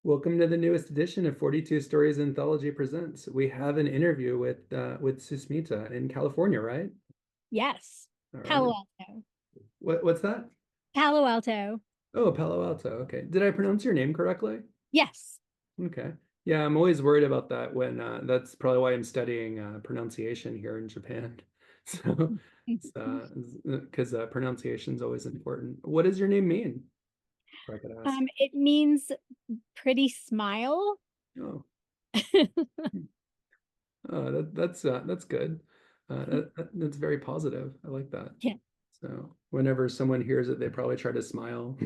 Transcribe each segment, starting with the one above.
Welcome to the newest edition of 42 Stories Anthology Presents. We have an interview with Susmita in California, right? Yes. All right. Palo Alto. What's that? Palo Alto. Oh, Palo Alto. Okay. Did I pronounce your name correctly? Yes. Okay. Yeah, I'm always worried about that when that's probably why I'm studying pronunciation here in Japan. So, because pronunciation is always important. What does your name mean? If I could ask. It means pretty smile. Oh, oh, that's good. That's very positive. I like that. Yeah. So whenever someone hears it, they probably try to smile.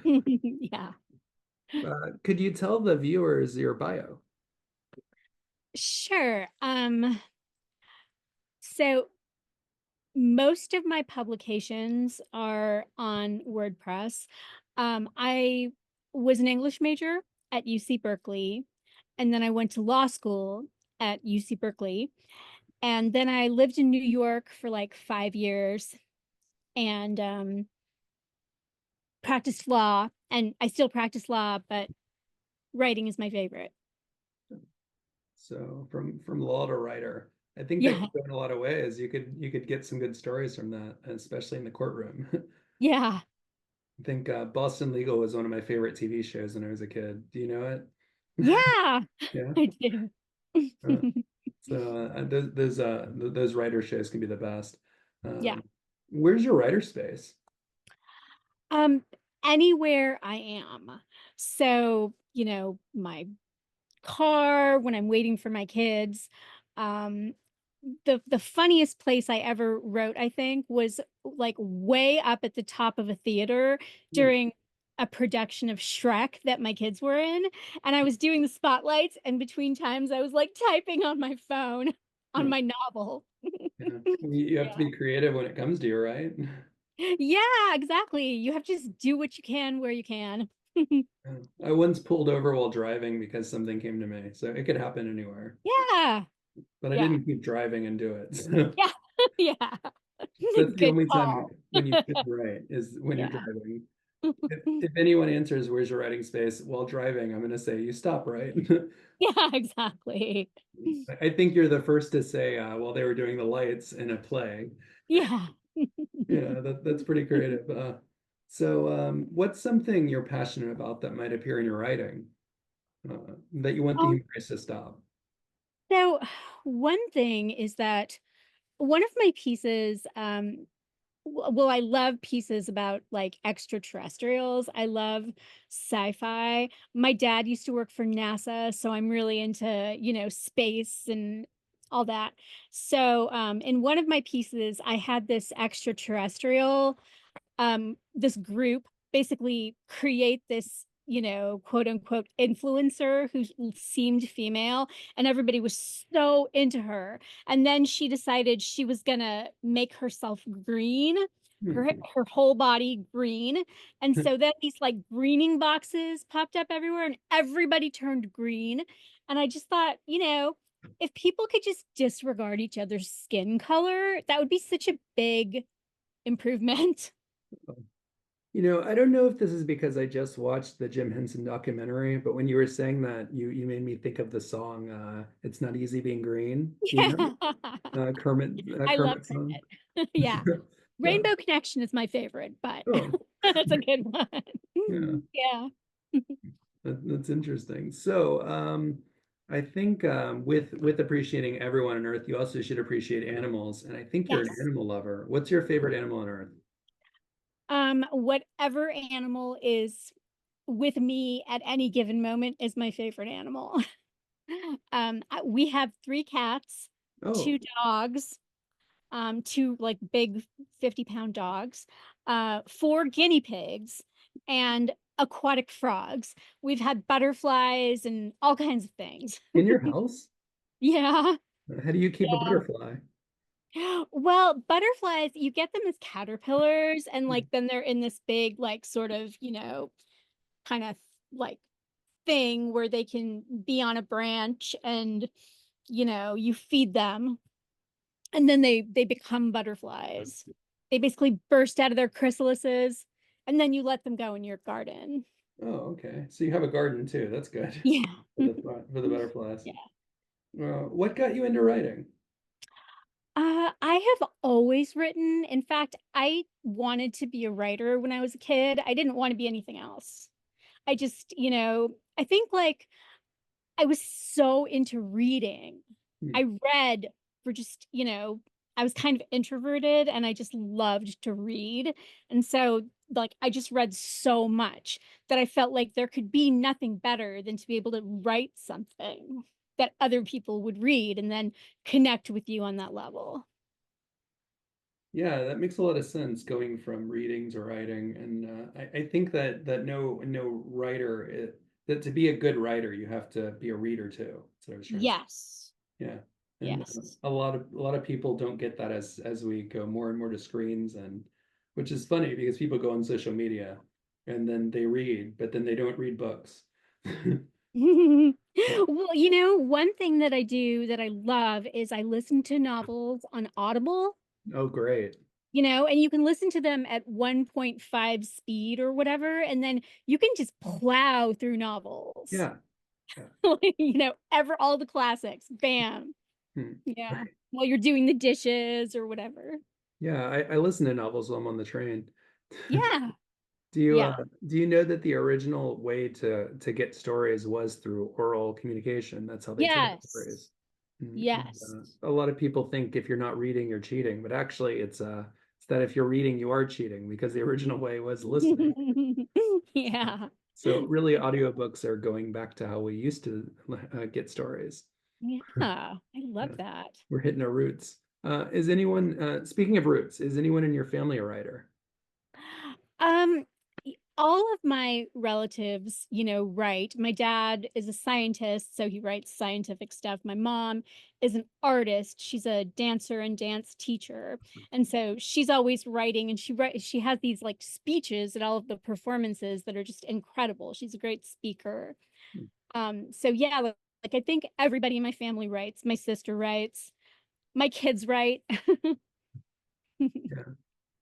Yeah. Could you tell the viewers your bio? Sure. So most of my publications are on WordPress. I was an English major at UC Berkeley, and then I went to law school at UC Berkeley. And then I lived in New York for like 5 years and practiced law, and I still practice law, but writing is my favorite. So from law to writer, I think that Yeah. could go in a lot of ways. You could get some good stories from that, especially in the courtroom. Yeah. I think Boston Legal was one of my favorite TV shows when I was a kid. Do you know it? Yeah. Yeah. I do. Uh, those writer shows can be the best. Yeah. Where's your writer space? Um, Anywhere I am. So, my car when I'm waiting for my kids. Um, the funniest place I ever wrote, I think, was like way up at the top of a theater Hmm. during a production of Shrek that my kids were in. And I was doing the spotlights, and between times I was like typing on my phone on Oh, my novel. yeah. You have to Yeah. be creative when it comes to you, right? Yeah, exactly. You have to just do what you can where you can. I once pulled over while driving because something came to me. So it could happen anywhere. Yeah. But I Yeah. didn't keep driving and do it. So Yeah. Yeah. that's the Good only time call. when you should write is when you're Yeah. driving. If anyone answers, where's your writing space while driving, I'm going to say, you stop, right? Yeah, exactly. I think you're the first to say while they were doing the lights in a play. Yeah. Yeah, that's pretty creative. What's something you're passionate about that might appear in your writing that you want the Um, humorist to stop? so one thing is that one of my pieces, well, I love pieces about like extraterrestrials. I love sci-fi. My dad used to work for NASA, so I'm really into, space and all that. So, in one of my pieces, I had this extraterrestrial, this group basically create this, quote unquote influencer who seemed female, and everybody was so into her. And then she decided she was gonna make herself green, her whole body green. And so then these like greening boxes popped up everywhere and everybody turned green. And I just thought, if people could just disregard each other's skin color, that would be such a big improvement. I don't know if this is because I just watched the Jim Henson documentary, but when you were saying that, you made me think of the song "It's Not Easy Being Green." Do you Yeah. know Kermit I love Kermit song? Kermit. Yeah. So, Rainbow Connection is my favorite, but oh, that's a good one. yeah, Yeah. that's interesting. I think with appreciating everyone on Earth, you also should appreciate animals, and I think you're an Yes. animal lover. What's your favorite animal on Earth? Whatever animal is with me at any given moment is my favorite animal. We have three cats, two Oh, dogs, two like big 50-pound dogs, four guinea pigs, and aquatic frogs. We've had butterflies and all kinds of things. in your house? Yeah. How do you keep a butterfly? Well, butterflies, you get them as caterpillars, and like then they're in this big, like, sort of, kind of like thing where they can be on a branch, and you feed them, and then they become butterflies. They basically burst out of their chrysalises, and then you let them go in your garden. Oh, okay. So you have a garden too. That's good Yeah. for the butterflies. Yeah. What got you into writing? I have always written. In fact, I wanted to be a writer when I was a kid. I didn't want to be anything else. I just, I think like I was so into reading. Hmm. I read for just, I was kind of introverted and I just loved to read. And so, like, I just read so much that I felt like there could be nothing better than to be able to write something that other people would read and then connect with you on that level. Yeah, that makes a lot of sense going from reading to writing. And I think that no writer that to be a good writer, you have to be a reader too. That's what I was trying to say. Yes. Yeah. And Yes. a lot of people don't get that as we go more and more to screens, and which is funny because people go on social media and then they read, but then they don't read books. Well, one thing that I do that I love is I listen to novels on Audible, Oh, great. and you can listen to them at 1.5 speed or whatever, and then you can just plow through novels. Yeah. Yeah. Like, all the classics. Bam. Hmm. Yeah. Right. While you're doing the dishes or whatever. Yeah, I listen to novels while I'm on the train. Yeah. Do you Yeah. do you know that the original way to get stories was through oral communication? That's how they told Yes. stories. And, Yes. a lot of people think if you're not reading, you're cheating, but actually it's that if you're reading, you are cheating because the original way was listening. Yeah. So really, audiobooks are going back to how we used to get stories. Yeah. I love Yeah, that. we're hitting our roots. Is anyone, speaking of roots, is anyone in your family a writer? Um, all of my relatives, write. My dad is a scientist, so he writes scientific stuff. My mom is an artist. She's a dancer and dance teacher. And so she's always writing and she has these like speeches at all of the performances that are just incredible. She's a great speaker. So yeah, like I think everybody in my family writes. My sister writes, my kids write. Yeah.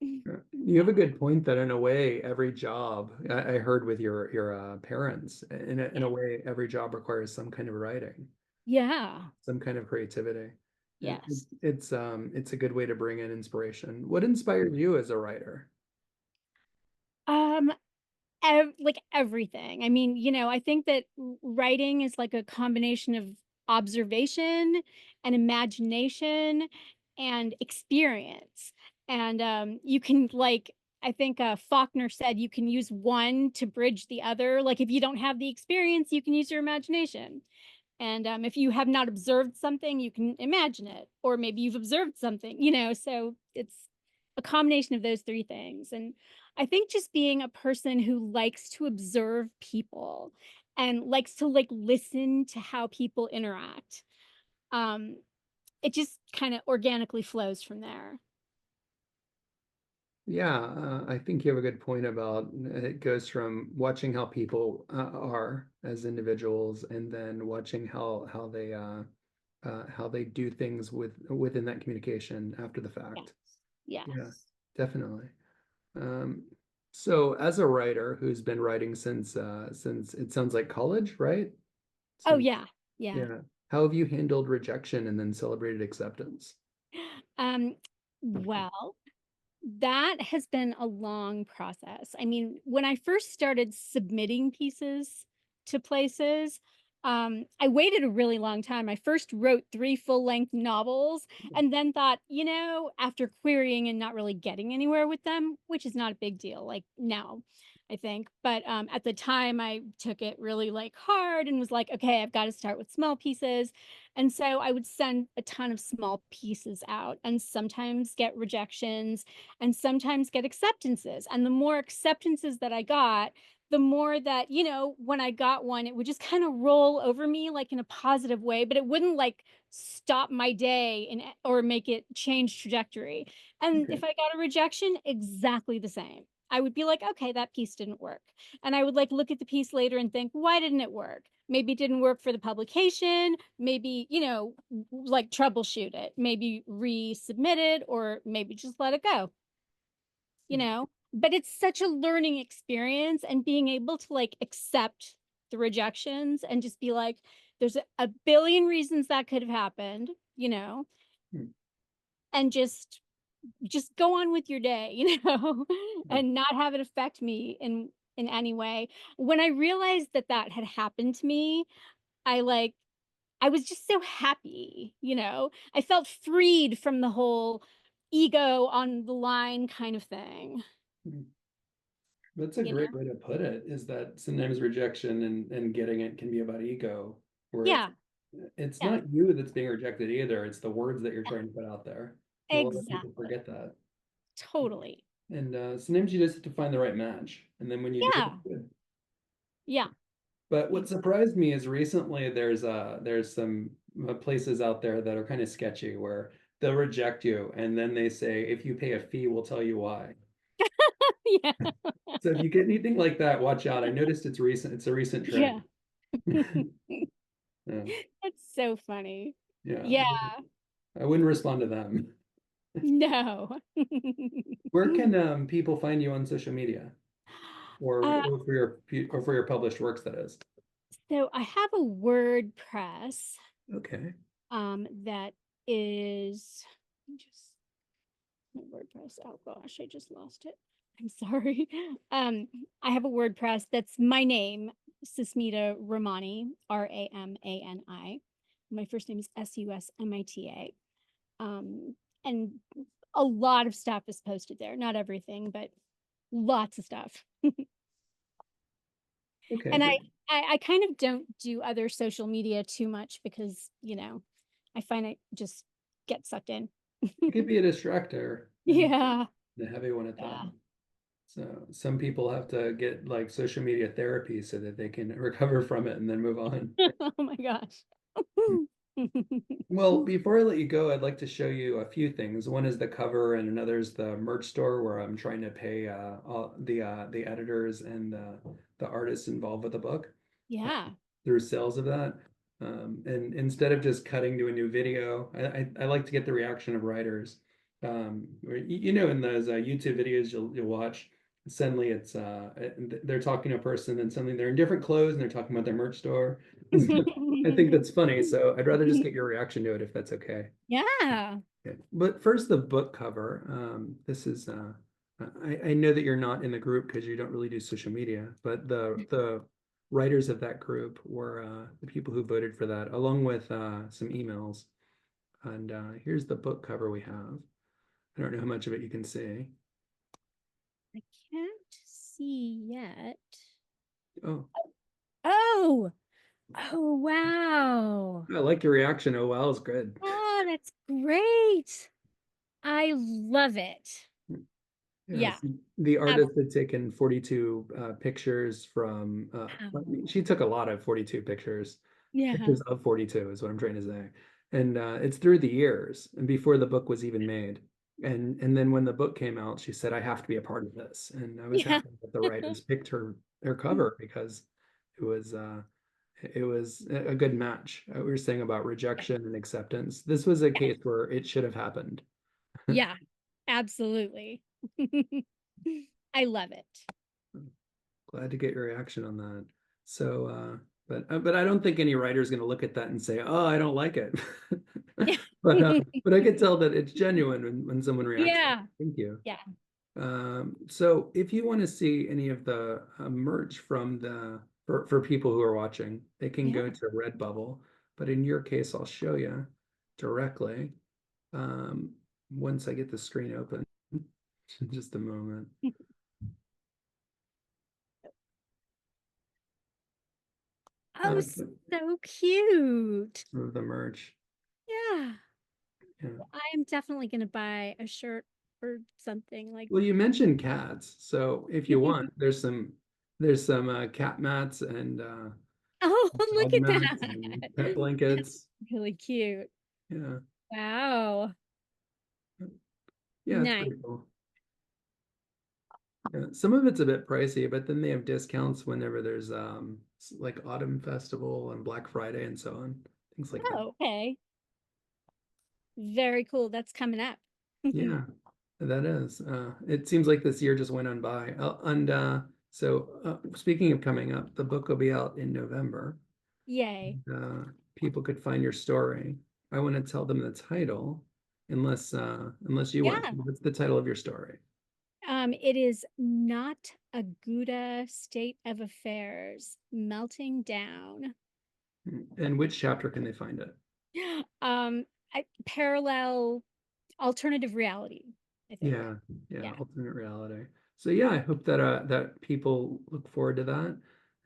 Yeah. You have a Yeah. good point that in a way, every job I heard with your parents, in a Yeah. way, every job requires some kind of writing, Yeah. some kind of creativity. Yes. It's a good way to bring in inspiration. What inspired you as a writer? Um, like everything. I mean, I think that writing is like a combination of observation and imagination and experience. And you can like I think Faulkner said you can use one to bridge the other. Like if you don't have the experience, you can use your imagination. And if you have not observed something, you can imagine it. Or maybe you've observed something, so it's a combination of those three things. And I think just being a person who likes to observe people and likes to like listen to how people interact, um, it just kind of organically flows from there. Yeah, I think you have a good point about it goes from watching how people are as individuals, and then watching how they do things within that communication after the Yes. fact. Yeah, Yes. definitely. Um, so as a writer who's been writing since it sounds like college, right? Oh, Since yeah. Yeah. yeah, how have you handled rejection and then celebrated acceptance? Um, well, that has been a long process. I mean, when I first started submitting pieces to places, I waited a really long time. I first wrote 3 full-length novels and then thought, after querying and not really getting anywhere with them, which is not a big deal, like now, I think. But at the time, I took it really like hard and was like, okay, I've got to start with small pieces. And so I would send a ton of small pieces out and sometimes get rejections and sometimes get acceptances. And the more acceptances that I got, the more that, when I got one, it would just kind of roll over me like in a positive way, but it wouldn't like stop my day or make it change trajectory. And Okay. if I got a rejection, exactly the same. I would be like, okay, that piece didn't work. And I would like look at the piece later and think, why didn't it work? Maybe it didn't work for the publication, maybe, like troubleshoot it, maybe resubmit it, or maybe just let it go, you know? but it's such a learning experience, and being able to like accept the rejections and just be like, there's a billion reasons that could have happened, you know, Hmm. and just go on with your day, you know, and not have it affect me in any way. When I realized that that had happened to me, I like I was just so happy, you know. I felt freed from the whole ego on the line kind of thing, Hmm. That's a you great know. way to put it, is that sometimes rejection and getting it can be about ego, where Yeah, it's yeah, not you that's being rejected either. It's the words that you're trying to put out there. And a lot of people exactly. forget that. Totally. And sometimes you just have to find the right match. And then when you do, it's Yeah, good. yeah. But what Ex- surprised me is recently there's some places out there that are kind of sketchy where they'll reject you and then they say, if you pay a fee, we'll tell you why. yeah. So if you get anything like that, watch out. I noticed it's recent. It's a recent trend. Yeah. Yeah, That's so funny. yeah. Yeah. I wouldn't respond to them. No. Where can people find you on social media, Uh, or for your published works, that is? so I have a WordPress Okay. that is just my WordPress. Oh gosh, I just lost it. I'm sorry. I have a WordPress that's my name, Susmita Ramani, Ramani. My first name is Susmita. Um, and a lot of stuff is posted there. Not everything, but lots of stuff. Okay, And great. I kind of don't do other social media too much because, you know, I find I just get sucked in. It could be a distractor, and Yeah. the heavy one at that. Yeah. So some people have to get like social media therapy so that they can recover from it and then move on. Oh my gosh. Well, before I let you go, I'd like to show you a few things. One is the cover, and another is the merch store where I'm trying to pay all the editors and the artists involved with the book Yeah. through sales of that. And instead of just cutting to a new video, I like to get the reaction of writers. You know, in those YouTube videos you'll watch, suddenly they're talking to a person, and suddenly they're in different clothes and they're talking about their merch store. I think that's funny, so I'd rather just get your reaction to it if that's okay. Yeah. Okay. But first, the book cover. This is I know that you're not in the group because you don't really do social media, but the writers of that group were the people who voted for that, along with some emails. And here's the book cover we have. I don't know how much of it you can see. I can't see yet. Oh, Oh, oh, wow. I like your reaction. Oh, wow, is good. Oh, that's great. I love it. Yeah. Yes, the Ab- artist had taken 42 pictures from, I Wow. mean, she took a lot of 42 pictures. Yeah. Pictures of 42 is what I'm trying to say. And it's through the years and before the book was even made. And then when the book came out, she said, I have to be a part of this. And I was Yeah. happy that the writers picked her cover because it was it was a good match. We were saying about rejection and acceptance. This was a case where it should have happened. Yeah. Absolutely. I love it. Glad to get your reaction on that. So, but I don't think any writer is going to look at that and say, "Oh, I don't like it." But I could tell that it's genuine when someone reacts. Yeah. Thank you. Yeah. So if you want to see any of the merch from for people who are watching, they can Yeah. go to Redbubble. But in your case, I'll show you directly once I get the screen open. Just a moment. Oh, so cute. Some of the merch. Yeah. Yeah. I'm definitely gonna buy a shirt or something like Well, you mentioned cats, so if you want, there's some cat mats and Oh, look dog at mats and that. pet That's blankets. really cute. Yeah, Wow. yeah, it's Nice. pretty cool. Yeah, some of it's a bit pricey, but then they have discounts whenever there's like Autumn Festival and Black Friday and so on, things like that. Oh, okay. Very cool. That's coming up. Yeah, That is. It seems like this year just went on by. Speaking of coming up, the book will be out in November. Yay. People could find your story. I want to tell them the title, unless you want to. Yeah. What's the title of your story? It is not a GOUDA state of affairs melting down. And which chapter can they find it? Parallel alternative reality, I think. Yeah, Yeah. alternate reality. So yeah, I hope that people look forward to that.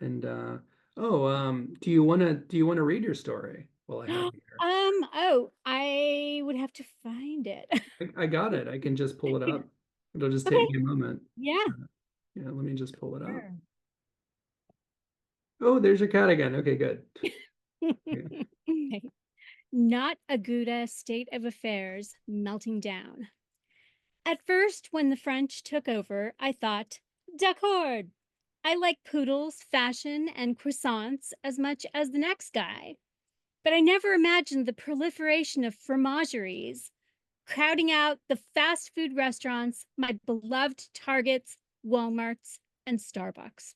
And do you wanna read your story while I have you here? Oh, I would have to find it. I got it. I can just pull it up. It'll just take Okay. me a moment. Yeah. Yeah, let me just pull it up. Sure. Oh, there's your cat again. Okay, good. Yeah. Okay. Not a GOUDA state of affairs melting down. At first, when the French took over, I thought, d'accord. I like poodles, fashion, and croissants as much as the next guy. But I never imagined the proliferation of fromageries, crowding out the fast food restaurants, my beloved Targets, Walmarts, and Starbucks.